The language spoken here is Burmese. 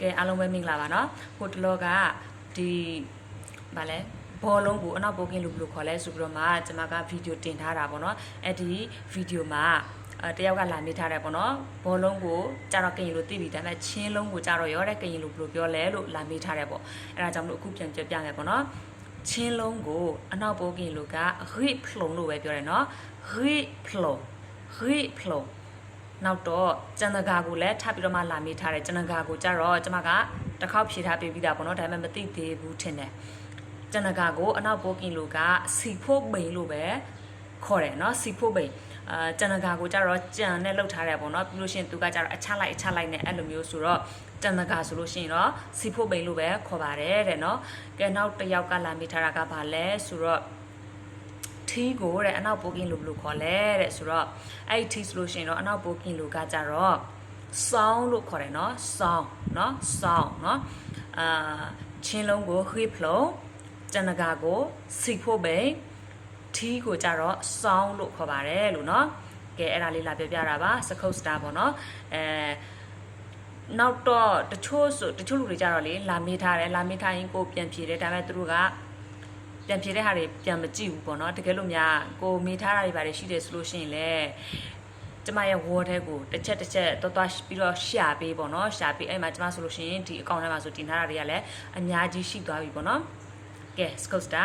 ကဲအားလုံးပဲမင်္ဂလာပါနော်ဟိုတလောကဒီဗာလဲဘောလုံးကိုအနောက်ပိုကင်းလို့ဘယ်လိုခေါ်လဲဆိုပြီးတော့မှကျွန်မကဗီဒီယိုတင်ထားတာပေါ့နော်အဲ့ဒီဗီဒီယိုမှာတယောက်ကလာမေးထားတယ်ပေါ့နော်ဘောလုံးကိုကြာတော့ကရင်လို့သိပြီဒါပေမဲ့ချင်းလုံးကိုကြာတော့ရောတဲ့ကရင်လို့ဘယ်လိုပြောလဲလို့လာမေးထားတယ်ပေါ့အဲ့ဒါကြောင့်မလို့အခုပြန်ပြမယ်ပေါ့နော်ချင်းလုံးကိုအနောက်ပိုကင်းလို့ကရိဖလုံလို့ပဲပြောတယ်နော်ရိဖလုံနောက်တော့ကျန်တကာကိုလည်းထပ်ပြီးတော့မှလာမေးထားတယ်ကျန်တကာကိုကြတော့ကျွန်မကတစ်ခေါက်ဖြေထားပေးပြီးသားပေါ့နော်ဒါပေမဲ့မသိသေးဘူးထင်တယ်ကျန်တကာကိုအနောက်ပိုကင်လိုကစီဖို့ပိန်လို့ပဲခေါ်တယ်နော်စီဖို့ပိန်ကျန်တကာကိုကြတော့ကြံနဲ့လှုပ်ထားတယ်ပေါ့နော်ပြီးလို့ရှိရင်သူကကြတော့အချလိုက်နဲ့အဲ့လိုမျိုးဆိုတော့ကျန်တကာဆိုလို့ရှိရင်တော့စီဖို့ပိန်လို့ပဲခေါ်ပါတယ်တဲ့နော်ကဲနောက်တစ်ယောက်ကလာမေးထားတာကဘာလဲဆိုတော့ထီးကိုတဲ့အနောက်ပိုကင်လိုဘယ်လိုခေါ်လဲတဲ့ဆိုတော့အဲ့ထီးဆိုလို့ရှိရင်တော့အနောက်ပိုကင်လိုကကြတော့ဆောင်းလို့ခေါ်တယ်နော်ဆောင်းနော်ချင်းလုံးကိုဟိဖလုံကျန်တကာကိုစီဖို့ပဲထီးကိုကြတော့ဆောင်းလို့ခေါ်ပါတယ်လို့နော်ကဲအဲ့ဒါလေးလာပြပြတာပါစကုတ်စတာပေါ့နော်နောက်တော့တချို့လူတွေကြတော့လေလာမေးထားတယ်လာမေးထားရင်ကိုပြန်ဖြေတယ်ဒါပေမဲ့သူတို့ကပြန်ဖြေတဲ့ဟာတွေပြန်မကြည့်ဘူးပေါ့နော်တကယ်လို့များကိုမေးထားတာတွေပါတယ်ရှိတယ်ဆိုလို့ရှိရင်လေကျမရဲ့ word ထဲကိုတစ်ချက်တော်ပြီးတော့ရှာပေးပေါ့နော်ရှာပေးအဲ့မှာကျမဆိုလို့ရှိရင်ဒီ account ထဲမှာဆိုတင်ထားတာတွေကလည်းအများကြီးရှိသွားပြီပေါ့နော်ကဲ Scosta